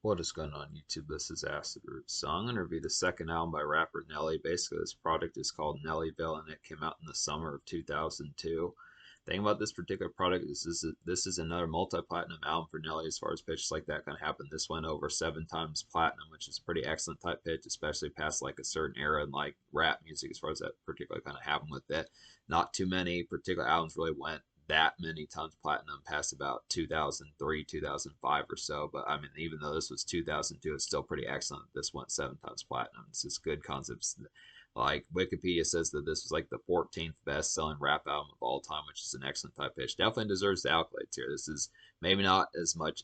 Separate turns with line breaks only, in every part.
What is going on YouTube? This is Acid Root. So I'm going to review the second album by rapper Nelly. Basically, this product is called Nellyville, and it came out in the summer of 2002. The thing about this particular product is this is another multi-platinum album for Nelly as far as pitches like that kind of happen. This went over 7 times platinum, which is a pretty excellent type pitch, especially past like a certain era in like rap music as far as that particular kind of happened with it. Not too many particular albums really went that many times platinum past about 2003, 2005 or so. But I mean, even though this was 2002, it's still pretty excellent. This went 7 times platinum. It's just good concepts. Like Wikipedia says that this was like the 14th best selling rap album of all time, which is an excellent type pitch. Definitely deserves the accolades here. This is maybe not as much.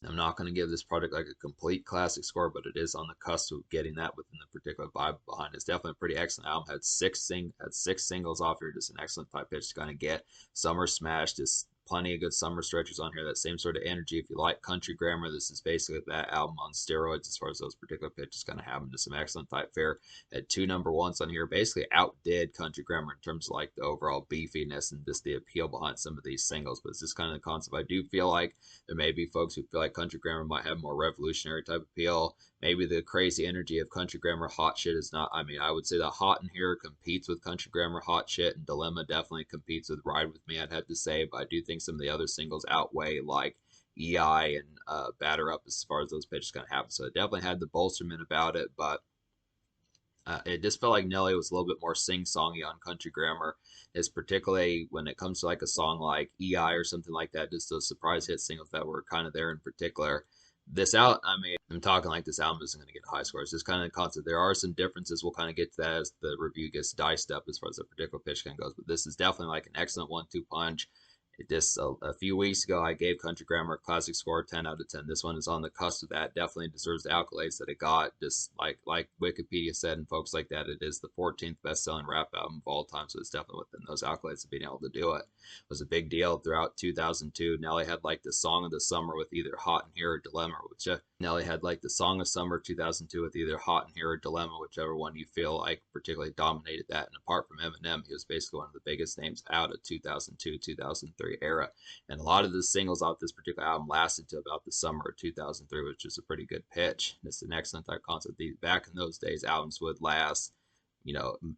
I'm not going to give this product like a complete classic score, but it is on the cusp of getting that within the particular vibe behind it. It's definitely a pretty excellent album. Had six singles off here. Just an excellent type pitch to kind of get. Summer Smash, just plenty of good summer stretches on here. That same sort of energy. If you like country grammar, this is basically that album on steroids as far as those particular pitches kind of happen. Just some excellent type fare. Had 2 number 1s on here. Basically outdid country grammar in terms of like the overall beefiness and just the appeal behind some of these singles. But it's just kind of the concept. I do feel like there may be folks who feel like country grammar might have more revolutionary type appeal. Maybe the crazy energy of country grammar hot shit is not. I mean, I would say the hot in here competes with country grammar hot shit, and Dilemma definitely competes with Ride With Me, I'd have to say. But I do think some of the other singles outweigh like EI and Batter Up as far as those pitches kind of happen. So it definitely had the bolsterment about it, but it just felt like Nelly was a little bit more sing-songy on country grammar, is particularly when it comes to like a song like EI or something like that, just those surprise hit singles that were kind of there in particular. This out, I mean, I'm talking like this album isn't going to get high scores. It's kind of the concept. There are some differences. We'll kind of get to that as the review gets diced up as far as the particular pitch kind of goes. But this is definitely like an excellent 1-2 punch. Just a few weeks ago, I gave Country Grammar a classic score, 10 out of 10. This one is on the cusp of that. Definitely deserves the accolades that it got. Just like Wikipedia said and folks like that, it is the 14th best-selling rap album of all time. So it's definitely within those accolades of being able to do it. It was a big deal throughout 2002. Nelly had like the song of the summer with either Hot in Here or Dilemma, which Nelly had like the song of summer 2002 with either Hot in Here or Dilemma, whichever one you feel like particularly dominated that. And apart from Eminem, he was basically one of the biggest names out of 2002, 2003 era. And a lot of the singles off this particular album lasted to about the summer of 2003, which is a pretty good pitch. It's an excellent type concept. Back in those days, albums would last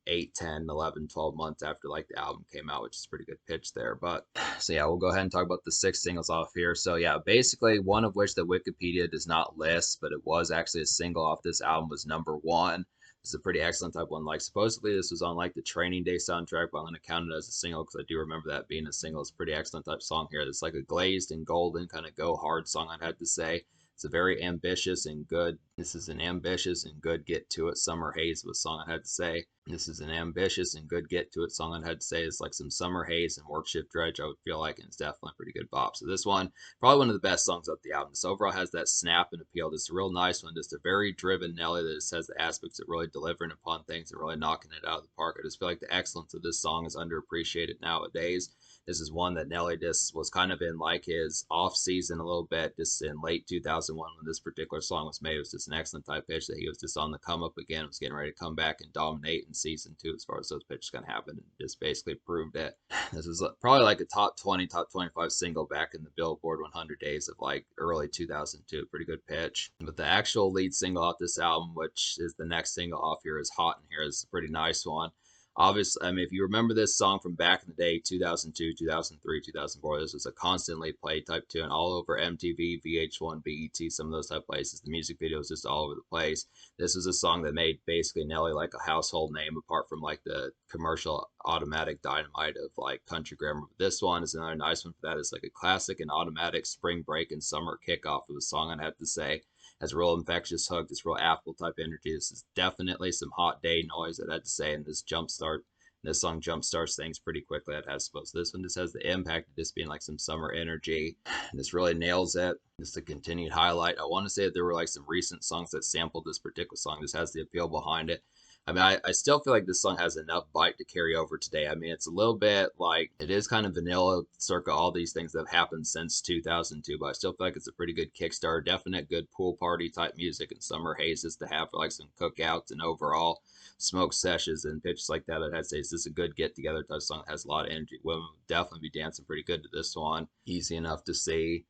8, 10, 11, 12 months after like the album came out, which is a pretty good pitch there. But so yeah, we'll go ahead and talk about the 6 singles off here. So yeah, basically one of which the Wikipedia does not list, but it was actually a single off this album, was number 1. This is a pretty excellent type one. Like supposedly this was on like the Training Day soundtrack, but I'm going to count it as a single because I do remember that being a single. It's a pretty excellent type song here. It's like a glazed and golden kind of go hard song, I'd have to say. It's a very ambitious and good. This is an ambitious and good get to it. Summer Haze was a song I had to say. This is an ambitious and good get to it song I had to say. It's like some Summer Haze and Work Shift Dredge, I would feel like, and it's definitely a pretty good bop. So this one, probably one of the best songs of the album. This overall has that snap and appeal. Just a real nice one. Just a very driven Nelly that just has the aspects of really delivering upon things and really knocking it out of the park. I just feel like the excellence of this song is underappreciated nowadays. This is one that Nelly just was kind of in like his off season a little bit, just in late 2001 when this particular song was made. It was just an excellent type pitch that he was just on the come up again. Was getting ready to come back and dominate in season 2 as far as those pitches going to happen, and just basically proved it. This is probably like a top 20, top 25 single back in the Billboard 100 days of like early 2002. Pretty good pitch. But the actual lead single off this album, which is the next single off here, is Hot in Here. Is a pretty nice one. Obviously, I mean, if you remember this song from back in the day, 2002, 2003, 2004, this was a constantly played type tune all over MTV, VH1, BET, some of those type places. The music video was just all over the place. This was a song that made basically Nelly like a household name apart from like the commercial Automatic Dynamite of like country grammar. But this one is another nice one for that. It's like a classic and automatic spring break and summer kickoff of a song, I'd have to say. Has a real infectious hook, this real Apple type energy. This is definitely some hot day noise, I'd have to say, and this song jump starts things pretty quickly, I'd have to suppose. This one just has the impact of just being like some summer energy, and this really nails it. Just a continued highlight. I want to say that there were like some recent songs that sampled this particular song. This has the appeal behind it. I mean, I still feel like this song has enough bite to carry over today. I mean, it's a little bit like, it is kind of vanilla circa all these things that have happened since 2002, but I still feel like it's a pretty good Kickstarter, definite good pool party type music and summer hazes to have for like some cookouts and overall smoke sessions and pitches like that. I'd say it's just a good get together type song that has a lot of energy. Women would definitely be dancing pretty good to this one. Easy enough to see.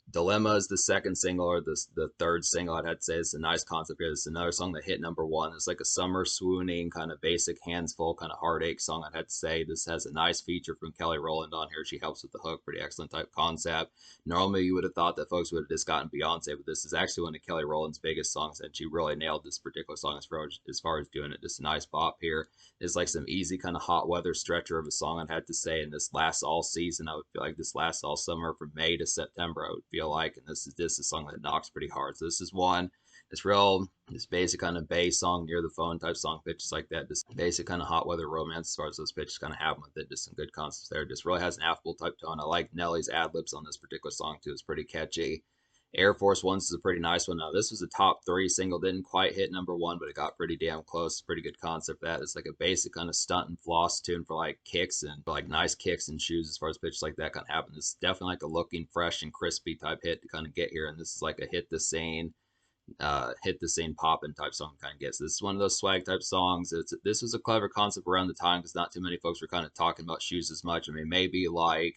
Dilemma is the second single, or the third single. I'd have to say it's a nice concept here. It's another song that hit #1. It's like a summer swooning kind of basic hands full kind of heartache song. I'd have to say this has a nice feature from Kelly Rowland on here. She helps with the hook, pretty excellent type concept. Normally you would have thought that folks would have just gotten Beyonce, but this is actually one of Kelly Rowland's biggest songs, and she really nailed this particular song as far as doing it. Just a nice bop here. It's like some easy kind of hot weather stretcher of a song, I'd have to say, and this lasts all season. I would feel like this lasts all summer from May to September, I would feel like, and this is a song that knocks pretty hard. So this is one. It's real, this basic kind of bass song, near the phone type song, pitches like that. Just basic kind of hot weather romance as far as those pitches kind of happen with it. Just some good concepts there. Just really has an affable type tone. I like Nelly's ad libs on this particular song too. It's pretty catchy. Air Force Ones is a pretty nice one. Now, this was a top 3 single. Didn't quite hit #1, but it got pretty damn close. Pretty good concept. That it's like a basic kind of stunt and floss tune for like kicks and for like nice kicks and shoes as far as pitches like that kind of happen. This is definitely like a looking fresh and crispy type hit to kind of get here. And this is like a hit the scene poppin' type song kind of gets. This is one of those swag type songs. This was a clever concept around the time because not too many folks were kind of talking about shoes as much. I mean, maybe like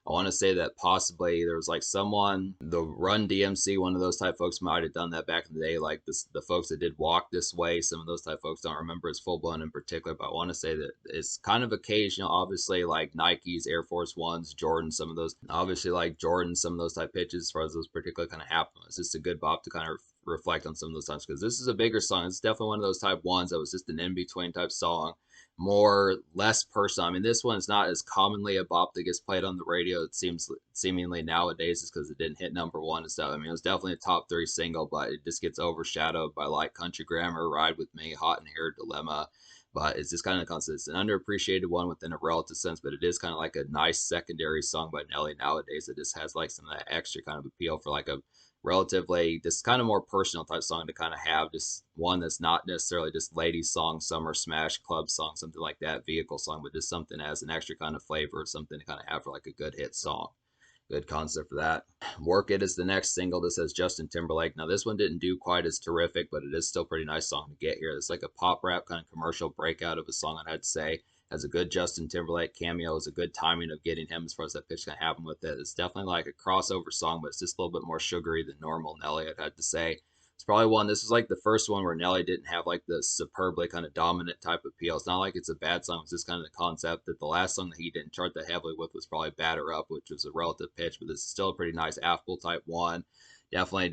I want to say that possibly there was like someone, the Run DMC, one of those type folks might have done that back in the day. Like the folks that did Walk This Way, some of those type folks don't remember as full blown in particular, but I want to say that it's kind of occasional. Obviously, like Nikes, Air Force Ones, Jordan, some of those. Obviously, like Jordan, some of those type pitches as far as those particular kind of happen. It's just a good bop to kind of reflect on some of those times because this is a bigger song. It's definitely one of those type ones that was just an in between type song, more less personal. I mean, this one's not as commonly a bop that gets played on the radio. It seems seemingly nowadays is because it didn't hit #1 and stuff. I mean, it was definitely a top 3 single, but it just gets overshadowed by like Country Grammar, Ride With Me, Hot in Here, Dilemma. But it's just kind of constant. It's an underappreciated one within a relative sense, but it is kind of like a nice secondary song by Nelly nowadays. It just has like some of that extra kind of appeal for like a relatively this kind of more personal type song to kind of have, just one that's not necessarily just ladies song, summer smash, club song, something like that, vehicle song, but just something as an extra kind of flavor, something to kind of have for like a good hit song. Good concept for that. Work It is the next single. This has Justin Timberlake. Now, this one didn't do quite as terrific, but it is still a pretty nice song to get here. It's like a pop rap kind of commercial breakout of a song, I'd have to say. Has a good Justin Timberlake cameo. Is a good timing of getting him as far as that pitch can happen with it. It's definitely like a crossover song, but it's just a little bit more sugary than normal Nelly, I'd have to say. It's probably one, this is like the first one where Nelly didn't have like the superbly kind of dominant type appeal. It's not like it's a bad song. It's just kind of the concept that the last song that he didn't chart that heavily with was probably Batter Up, which was a relative pitch, but this is still a pretty nice affable type one. Definitely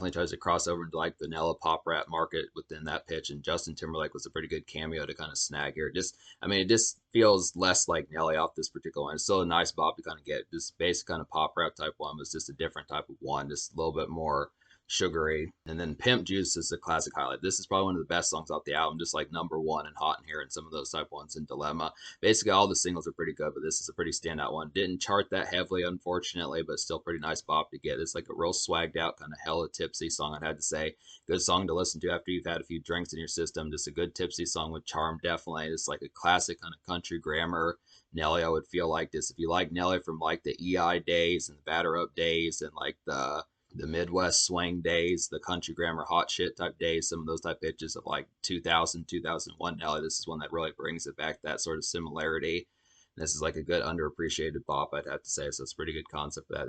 tries to cross over into like vanilla pop rap market within that pitch, and Justin Timberlake was a pretty good cameo to kind of snag here. It just feels less like Nelly off this particular one. It's still a nice bop to kind of get. This basic kind of pop rap type one was just a different type of one, just a little bit more sugary. And then Pimp Juice is a classic highlight. This is probably one of the best songs off the album, just like #1 and Hot in Here and some of those type ones and Dilemma. Basically, all the singles are pretty good, but this is a pretty standout one. Didn't chart that heavily, unfortunately, but still pretty nice bop to get. It's like a real swagged out, kind of hella tipsy song, I'd have to say. Good song to listen to after you've had a few drinks in your system. Just a good tipsy song with charm, definitely. It's like a classic kind of country grammar Nelly, I would feel like this. If you like Nelly from like the EI days and the Batter Up days and like the Midwest swing days, the country grammar hot shit type days, some of those type pitches of like 2000, 2001 Nelly. This is one that really brings it back, that sort of similarity. And this is like a good underappreciated bop, I'd have to say. So it's a pretty good concept for that.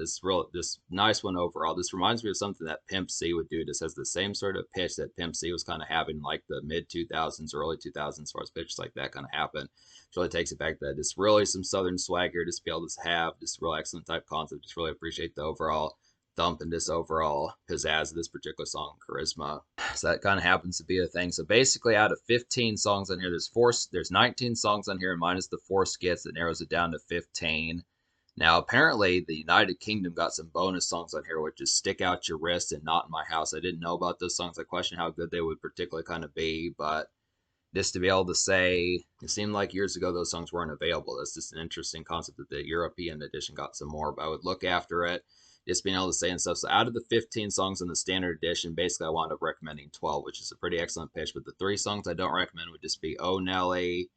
This nice one overall. This reminds me of something that Pimp C would do. This has the same sort of pitch that Pimp C was kind of having like the mid 2000s, early 2000s, as far as pitches like that kind of happen. It really takes it back to that. Just really some southern swagger, just be able to have just real excellent type concept. Just really appreciate the overall thump and this overall pizzazz of this particular song, charisma. So that kind of happens to be a thing. So basically, out of 15 songs on here, there's 19 songs on here, and minus the 4 skits, that narrows it down to 15. Now, apparently, the United Kingdom got some bonus songs on here, which is Stick Out Your Wrist and Not in My House. I didn't know about those songs. I question how good they would particularly kind of be, but just to be able to say, it seemed like years ago those songs weren't available. That's just an interesting concept that the European edition got some more, but I would look after it, just being able to say and stuff. So out of the 15 songs in the standard edition, basically I wound up recommending 12, which is a pretty excellent pitch. But the 3 songs I don't recommend would just be Oh Nelly,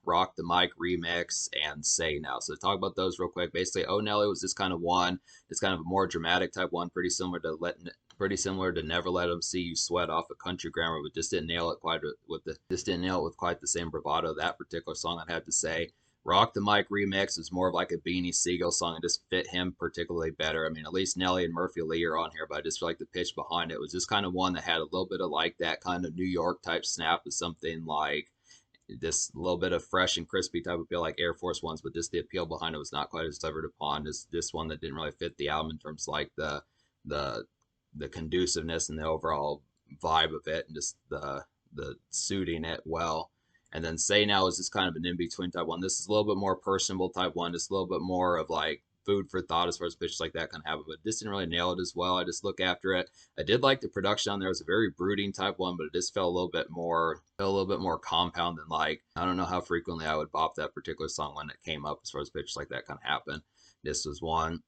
Rock the Mic Remix, and Say Now. So to talk about those real quick, basically Oh Nelly was this kind of one. It's kind of a more dramatic type one, pretty similar to Never Let Them See You Sweat off a country grammar, but just didn't nail it with quite the same bravado. That particular song, I'd have to say. Rock the Mic remix is more of like a Beanie Siegel song and just fit him particularly better. I mean, at least Nelly and Murphy Lee are on here, but I just feel like the pitch behind it was just kind of one that had a little bit of like that kind of New York type snap of something like this little bit of fresh and crispy type of feel like Air Force Ones, but just the appeal behind it was not quite as delivered upon as this one that didn't really fit the album in terms of like the the conduciveness and the overall vibe of it and just the suiting it well. And then Say Now is just kind of an in between type one. This is a little bit more personable type one, just a little bit more of like food for thought as far as pitches like that kind of have it, but this didn't really nail it as well. I just look after it. I did like the production on there. It was a very brooding type one, but it just felt a little bit more compound than like I don't know how frequently I would bop that particular song when it came up as far as pitches like that kind of happen. This was one.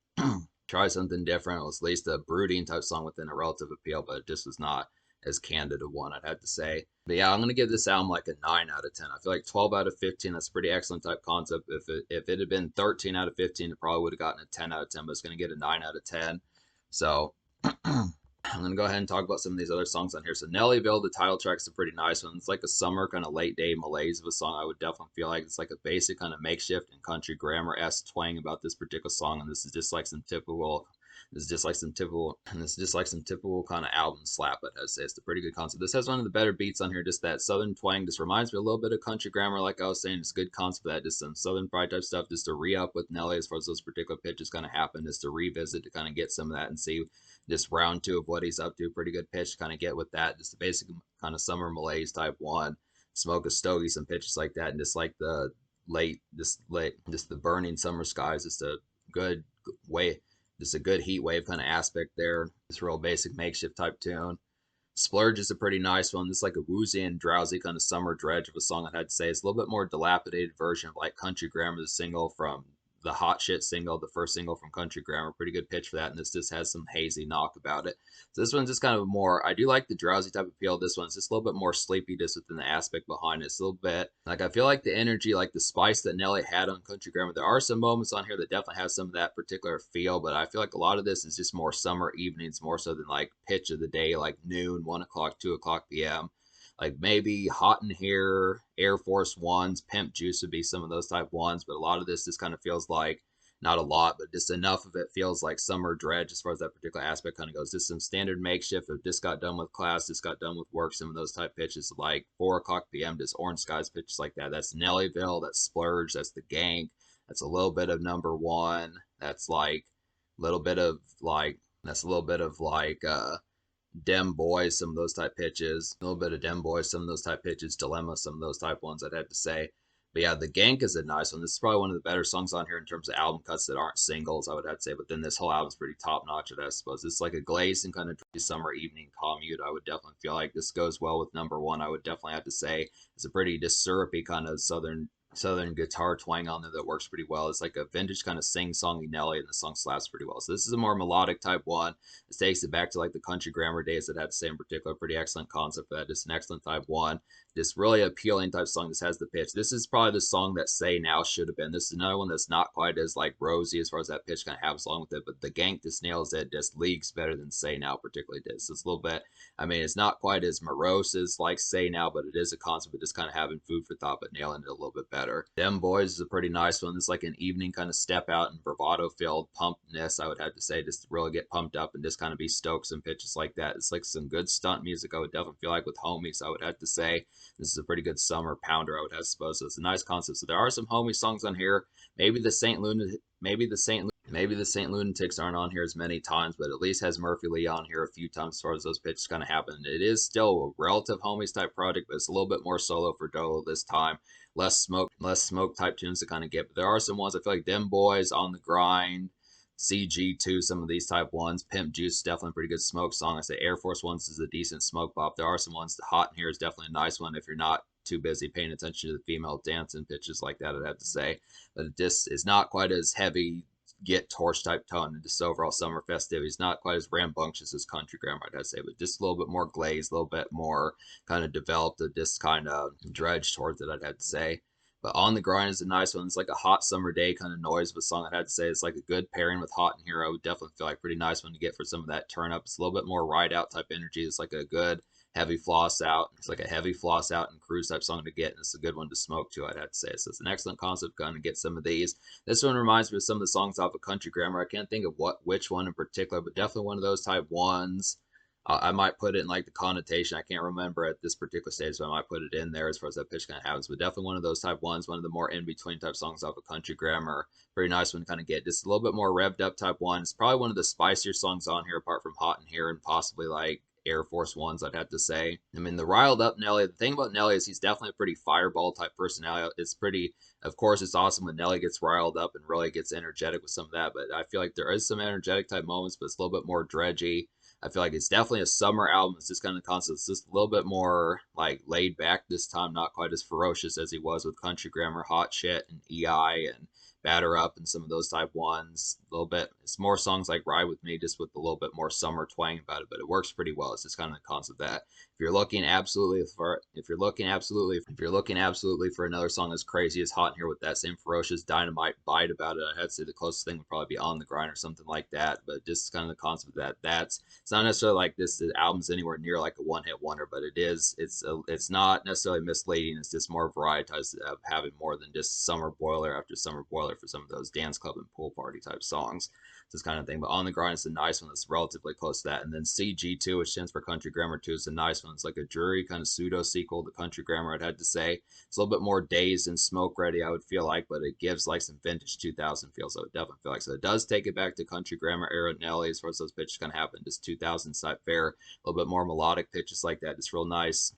Try something different. It was at least a brooding type song within a relative appeal, but it just was not as candid a one, I'd have to say. But yeah, I'm gonna give this album like a 9 out of 10. I feel like 12 out of 15. That's a pretty excellent type concept. If it had been 13 out of 15, it probably would have gotten a 10 out of 10. But it's gonna get a 9 out of 10. So I'm gonna go ahead and talk about some of these other songs on here. So Nellyville, the title track's a pretty nice one. It's like a summer kind of late day malaise of a song. I would definitely feel like it's like a basic kind of makeshift and country grammar-esque twang about this particular song, and this is just like some typical this is just like some typical, and this is just like some typical kind of album slap. I'd have to say it's a pretty good concept. This has one of the better beats on here. Just that southern twang just reminds me a little bit of country grammar, like I was saying. It's a good concept of that. Just some southern pride type stuff, just to re up with Nelly as far as those particular pitches kind of happen, just to revisit to kind of get some of that and see just round two of what he's up to. Pretty good pitch to kind of get with that. Just the basic kind of summer malaise type one. Smoke a stogie, some pitches like that, and just like the just the burning summer skies. Just a good way just a good heat wave kind of aspect there. This real basic makeshift type tune. Splurge is a pretty nice one. This is like a woozy and drowsy kind of summer dredge of a song, I'd have to say. It's a little bit more dilapidated version of like Country Grammar, the single from the Hot Shit single, the first single from Country Grammar. Pretty good pitch for that. And this just has some hazy knock about it. So this one's just kind of more, I do like the drowsy type of feel. This one's just a little bit more sleepy just within the aspect behind it. It's a little bit, like I feel like the energy, like the spice that Nelly had on Country Grammar. There are some moments on here that definitely have some of that particular feel, but I feel like a lot of this is just more summer evenings, more so than like pitch of the day, like noon, 1 o'clock, 2 o'clock p.m. Like maybe Hot in Here, Air Force Ones, Pimp Juice would be some of those type ones, but a lot of this just kind of feels like not a lot, but just enough of it feels like summer dredge as far as that particular aspect kind of goes. Just some standard makeshift of just got done with class, just got done with work, some of those type pitches like 4 o'clock p.m., just Orange Skies pitches like that. That's Nellyville, that's Splurge, that's the Gank, that's a little bit of number one, that's like a little bit of like, that's a little bit of like, Dem Boys, some of those type pitches, a little bit of Dem Boys, some of those type pitches, Dilemma, some of those type ones, I'd have to say. But yeah, the Gank is a nice one. This is probably one of the better songs on here in terms of album cuts that aren't singles, I would have to say. But then this whole album's pretty top notch, I suppose. It's like a glazed and kind of summer evening commute. I would definitely feel like this goes well with number one. I would definitely have to say it's a pretty just syrupy kind of southern guitar twang on there that works pretty well. It's like a vintage kind of sing-songy Nelly, and the song slaps pretty well. So this is a more melodic type one. This takes it back to like the country grammar days that I had to say in particular. Pretty excellent concept for that. Just an excellent type one. Just really appealing type song. This has the pitch. This is probably the song that Say Now should have been. This is another one that's not quite as like rosy as far as that pitch kind of happens along with it, but the Gank just nails it. Just leagues better than Say Now particularly did. So it's a little bit, I mean, it's not quite as morose as like Say Now, but it is a concept of just kind of having food for thought, but nailing it a little bit better. Dem Boys is a pretty nice one. It's like an evening kind of step out and bravado filled pumpedness, I would have to say, just to really get pumped up and just kind of be stoked some pitches like that. It's like some good stunt music, I would definitely feel like with homies, I would have to say. This is a pretty good summer pounder, I would have to suppose. So it's a nice concept. So there are some homie songs on here. Maybe the Saint Lunatics aren't on here as many times, but at least has Murphy Lee on here a few times as far as those pitches kind of happen. It is still a relative homies type project, but it's a little bit more solo for Dolo this time. Less smoke type tunes to kind of get. But there are some ones I feel like Dem Boys, On the Grind, CG2, some of these type ones. Pimp Juice is definitely a pretty good smoke song. I say Air Force Ones is a decent smoke pop. There are some ones. The Hot in Here is definitely a nice one if you're not too busy paying attention to the female dancing pitches like that, I'd have to say. But it just is not quite as heavy get torch type tone and just overall summer festivities. Not quite as rambunctious as country grammar, I'd have to say, but just a little bit more glazed, a little bit more kind of developed, just kind of dredge towards it, I'd have to say. But On the Grind is a nice one. It's like a hot summer day kind of noise of a song, I'd have to say. It's like a good pairing with Hot in Here. I would definitely feel like pretty nice one to get for some of that turn up. It's a little bit more ride out type energy. It's like a good heavy floss out. It's like a heavy floss out and cruise type song to get, and it's a good one to smoke too, I'd have to say. So it's an excellent concept. Going to get some of these. This one reminds me of some of the songs off of Country Grammar. I can't think of which one in particular, but definitely one of those type ones. I might put it in like the connotation. I can't remember at this particular stage, so I might put it in there as far as that pitch kind of happens. But definitely one of those type ones, one of the more in between type songs off of Country Grammar. Very nice one to kind of get. Just a little bit more revved up type one. It's probably one of the spicier songs on here, apart from Hot in Here and possibly like Air Force Ones, I'd have to say. I mean, the riled up Nelly, the thing about Nelly is he's definitely a pretty fireball type personality. It's pretty, of course, it's awesome when Nelly gets riled up and really gets energetic with some of that, but I feel like there is some energetic type moments, but it's a little bit more dredgy. I feel like it's definitely a summer album. It's just kind of concept. It's just a little bit more like laid back this time, not quite as ferocious as he was with Country Grammar, Hot Shit, and EI, and Batter Up, and some of those type ones. A little bit, it's more songs like Ride With Me, just with a little bit more summer twang about it, but it works pretty well. It's just kind of the concept that if you're looking absolutely for another song as crazy as Hot in Here with that same ferocious dynamite bite about it, I'd have to say the closest thing would probably be On the Grind or something like that. But just kind of the concept that it's not necessarily like the album's anywhere near like a one hit wonder, but it's not necessarily misleading. It's just more varietized of having more than just summer boiler after summer boiler for some of those dance club and pool party type songs. This kind of thing. But On the Grind is a nice one that's relatively close to that. And then CG2, which stands for Country Grammar 2, is a nice one. It's like a jury kind of pseudo sequel to Country Grammar, I'd have to say. It's a little bit more dazed and smoke ready, I would feel like, but it gives like some vintage 2000 feels. I would definitely feel like. So it does take it back to Country Grammar era Nelly as far as those pitches kind of happen. Just 2000s type fare. A little bit more melodic pitches like that. Just real nice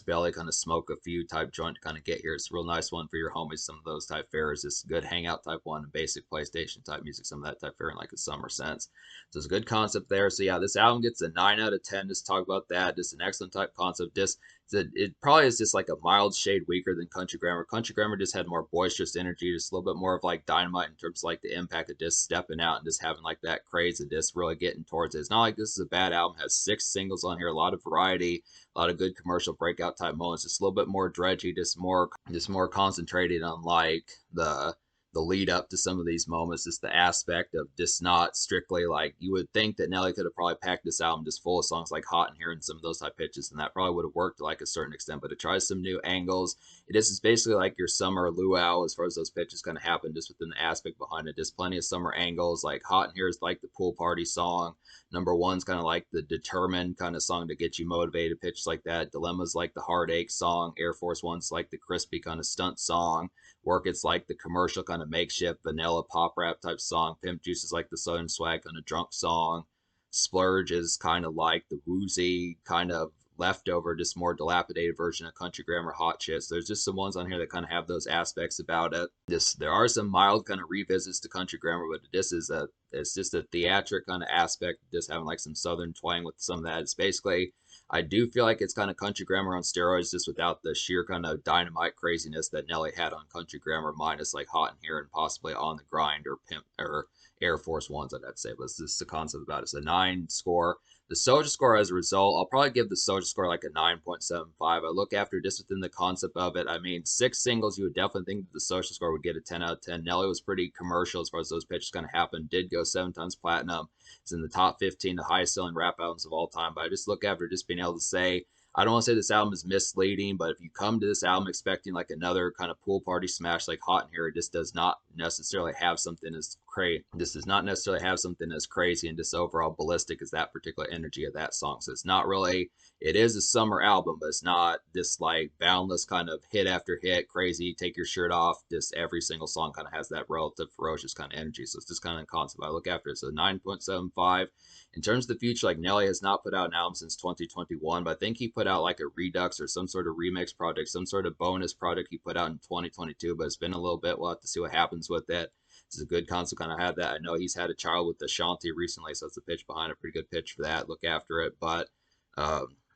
belly kind of smoke a few type joint to kind of get here. It's a real nice one for your homies. Some of those type fares. Just good hangout type one and basic PlayStation type music. Some of that type fare in like a summer sense. So it's a good concept there. So yeah, this album gets a 9 out of 10. Just talk about that. Just an excellent type concept. Just it probably is just like a mild shade weaker than Country Grammar. Country Grammar just had more boisterous energy, just a little bit more of like dynamite in terms of like the impact of just stepping out and just having like that craze and just really getting towards it. It's not like this is a bad album. It has 6 singles on here, a lot of variety, a lot of good commercial breakout type moments. Just a little bit more dredgy, just more concentrated on like the lead up to some of these moments, just the aspect of just not strictly like you would think that Nelly could have probably packed this album just full of songs like Hot in Here and some of those type pitches, and that probably would have worked to like a certain extent, but it tries some new angles. It is basically like your summer luau as far as those pitches kind of happen just within the aspect behind it. Just plenty of summer angles. Like Hot in Here is like the pool party song. Number one's kind of like the determined kind of song to get you motivated, pitches like that. Dilemma's like the heartache song. Air Force One's like the crispy kind of stunt song. Work It's like the commercial kind of makeshift vanilla pop rap type song. Pimp Juice is like the Southern swag kind of drunk song. Splurge is kind of like the woozy kind of leftover, just more dilapidated version of Country Grammar Hot Shit. So there's just some ones on here that kind of have those aspects about it. There are some mild kind of revisits to Country Grammar, but it's just a theatric kind of aspect, just having like some Southern twang with some of that. It's basically, I do feel like it's kind of Country Grammar on steroids, just without the sheer kind of dynamite craziness that Nelly had on Country Grammar, minus like Hot in Here and possibly On the Grind or Pimp or Air Force Ones, I'd have to say. But it's just the concept about it. It's a 9 score. The Soja score, as a result, I'll probably give the Soja score like a 9.75. I look after just within the concept of it. I mean, 6 singles, you would definitely think that the Soja score would get a 10 out of 10. Nelly was pretty commercial as far as those pitches kind of happen. Did go 7 times platinum. It's in the top 15, the highest selling rap albums of all time. But I just look after just being able to say, I don't want to say this album is misleading, but if you come to this album expecting like another kind of pool party smash like Hot in Here, it just does not necessarily have something as crazy. This does not necessarily have something as crazy and just overall ballistic as that particular energy of that song. So it's not really, it is a summer album, but it's not this like boundless kind of hit after hit, crazy, take your shirt off. Just every single song kind of has that relative ferocious kind of energy. So it's just kind of the concept I look after it. So 9.75. In terms of the future, like Nelly has not put out an album since 2021, but I think he put out like a redux or some sort of remix project, some sort of bonus project he put out in 2022, but it's been a little bit. We'll have to see what happens with it. It's a good concept, kind of had that. I know he's had a child with Ashanti recently, so that's the pitch behind a pretty good pitch for that. Look after it, but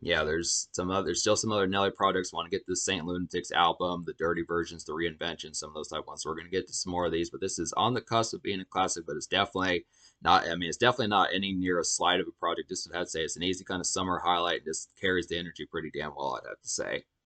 yeah, there's still some other Nelly projects. Want to get this Saint Lunatics album, the dirty versions, the reinvention, some of those type ones. So we're gonna get to some more of these, but this is on the cusp of being a classic, but it's definitely not. I mean, it's definitely not any near a slide of a project. Just would have to say it's an easy kind of summer highlight. Just carries the energy pretty damn well, I'd have to say.